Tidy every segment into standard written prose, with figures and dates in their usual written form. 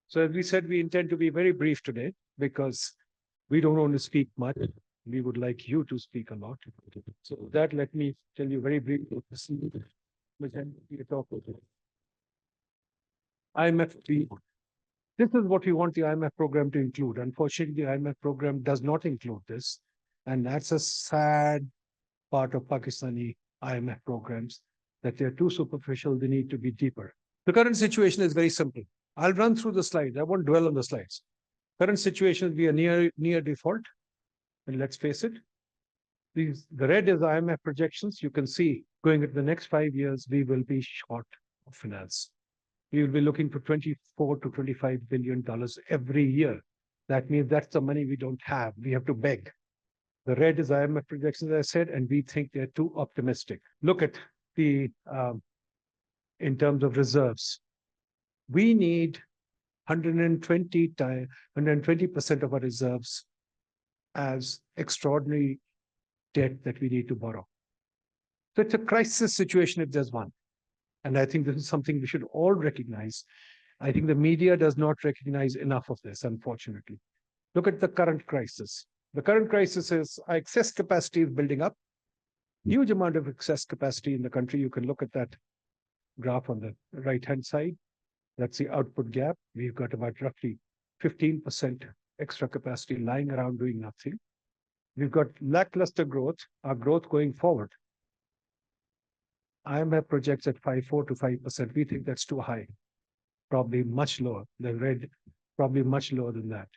So as we said, we intend to be very brief today because we don't want to speak much. We would like you to speak a lot. So with that, let me tell you very briefly. IMF, this is what we want the IMF program to include. Unfortunately, the IMF program does not include this. And that's a sad part of Pakistani IMF programs, that they're too superficial, they need to be deeper. The current situation is very simple. I'll run through the slides. I won't dwell on the slides. Current situation, we are near default. And let's face it, the red is IMF projections. You can see going into the next 5 years, we will be short of finance. We will be looking for $24 to $25 billion every year. That means that's the money we don't have. We have to beg. The red is IMF projections, as I said, and we think they're too optimistic. Look at the, in terms of reserves, we need 120% of our reserves as extraordinary debt that we need to borrow. So it's a crisis situation if there's one. And I think this is something we should all recognize. I think the media does not recognize enough of this, unfortunately. Look at the current crisis. The current crisis is excess capacity is building up. Huge amount of excess capacity in the country. You can look at that graph on the right-hand side. That's the output gap. We've got about roughly 15% extra capacity lying around doing nothing. We've got lackluster growth, our growth going forward. IMF projects at 4 to 5%. We think that's too high, probably much lower. The red, probably much lower than that.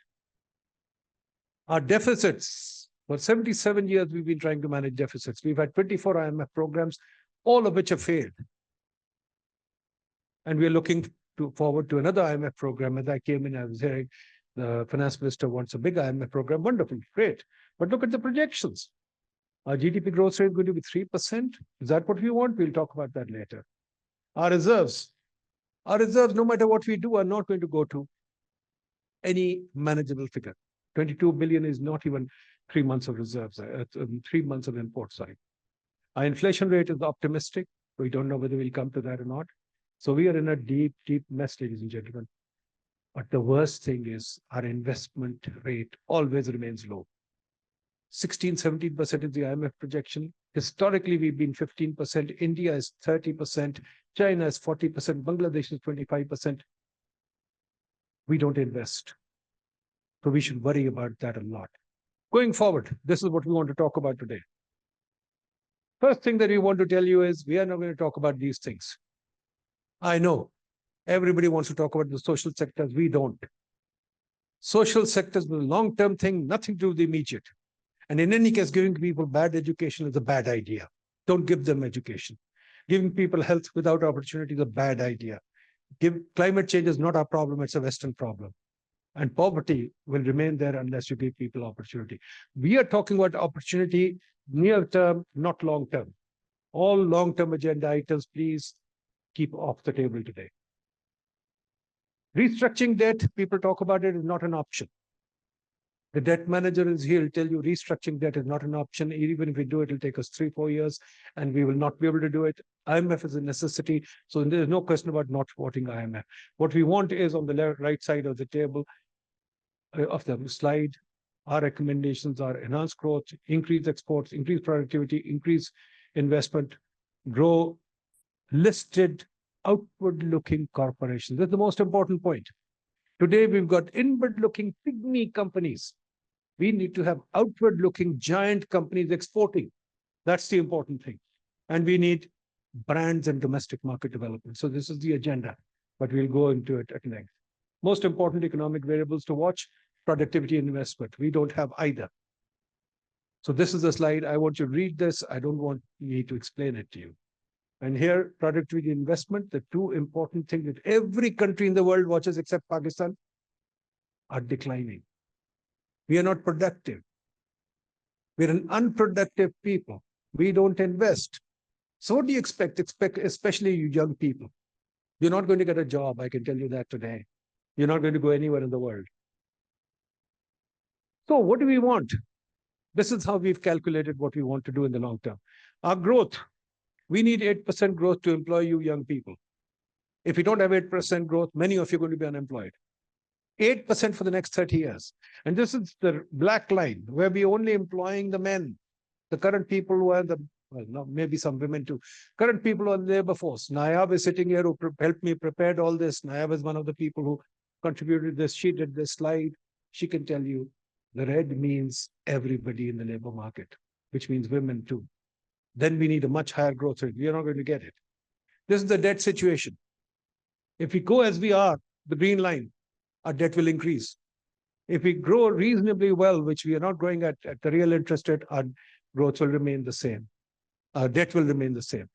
Our deficits, for 77 years, we've been trying to manage deficits. We've had 24 IMF programs, all of which have failed. And we're looking forward to another IMF program. As I came in, I was hearing the finance minister wants a big IMF program. Wonderful, great. But look at the projections. Our GDP growth rate is going to be 3%. Is that what we want? We'll talk about that later. Our reserves, no matter what we do, are not going to go to any manageable figure. 22 billion is not even 3 months of reserves, 3 months of imports. Sorry. Our inflation rate is optimistic. We don't know whether we'll come to that or not. So we are in a deep, deep mess, ladies and gentlemen. But the worst thing is our investment rate always remains low. 16, 17% is the IMF projection. Historically, we've been 15%. India is 30%. China is 40%. Bangladesh is 25%. We don't invest. So we should worry about that a lot. Going forward, this is what we want to talk about today. First thing that we want to tell you is we are not going to talk about these things. I know everybody wants to talk about the social sectors. We don't. Social sectors is a long-term thing, nothing to do with the immediate. And in any case, giving people bad education is a bad idea. Don't give them education. Giving people health without opportunity is a bad idea. Climate change is not our problem, it's a Western problem. And poverty will remain there unless you give people opportunity. We are talking about opportunity near term, not long term. All long-term agenda items, please keep off the table today. Restructuring debt, people talk about it, is not an option. The debt manager is here to tell you restructuring debt is not an option. Even if we do it, it'll take us 3-4 years and we will not be able to do it. IMF is a necessity. So there's no question about not supporting IMF. What we want is on the right side of the table of the slide, our recommendations are enhanced growth, increase exports, increase productivity, increase investment, grow listed outward-looking corporations. That's the most important point. Today, we've got inward-looking pygmy companies. We need to have outward-looking giant companies exporting. That's the important thing. And we need brands and domestic market development. So this is the agenda, but we'll go into it at length. Most important economic variables to watch, productivity and investment. We don't have either. So this is the slide. I want you to read this. I don't want me to explain it to you. And here, productivity and investment, the two important things that every country in the world watches except Pakistan, are declining. We are not productive. We're an unproductive people. We don't invest. So what do you expect? Especially you young people. You're not going to get a job, I can tell you that today. You're not going to go anywhere in the world. So what do we want? This is how we've calculated what we want to do in the long term. Our growth. We need 8% growth to employ you young people. If you don't have 8% growth, many of you are going to be unemployed. 8% for the next 30 years. And this is the black line where we're only employing the men, the current people who are maybe some women too, current people on the labor force. Nayab is sitting here who helped me prepared all this. Nayab is one of the people who contributed this. She did this slide. She can tell you the red means everybody in the labor market, which means women too. Then we need a much higher growth rate. We are not going to get it. This is the debt situation. If we go as we are, the green line, our debt will increase. If we grow reasonably well, which we are not growing at the real interest rate, our growth will remain the same. Our debt will remain the same.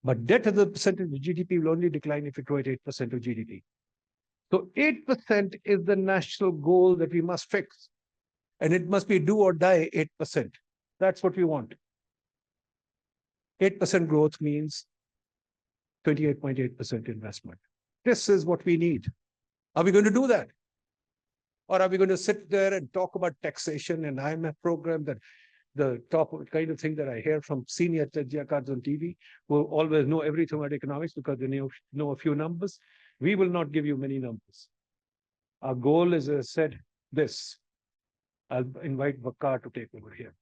But debt as a percentage of GDP will only decline if we grow at 8% of GDP. So 8% is the national goal that we must fix. And it must be do or die 8%. That's what we want. 8% growth means 28.8% investment. This is what we need. Are we going to do that? Or are we going to sit there and talk about taxation and IMF program, that the top kind of thing that I hear from senior Tajyakards on TV, who always know everything about economics because they know a few numbers? We will not give you many numbers. Our goal is, as I said, this. I'll invite Vakar to take over here.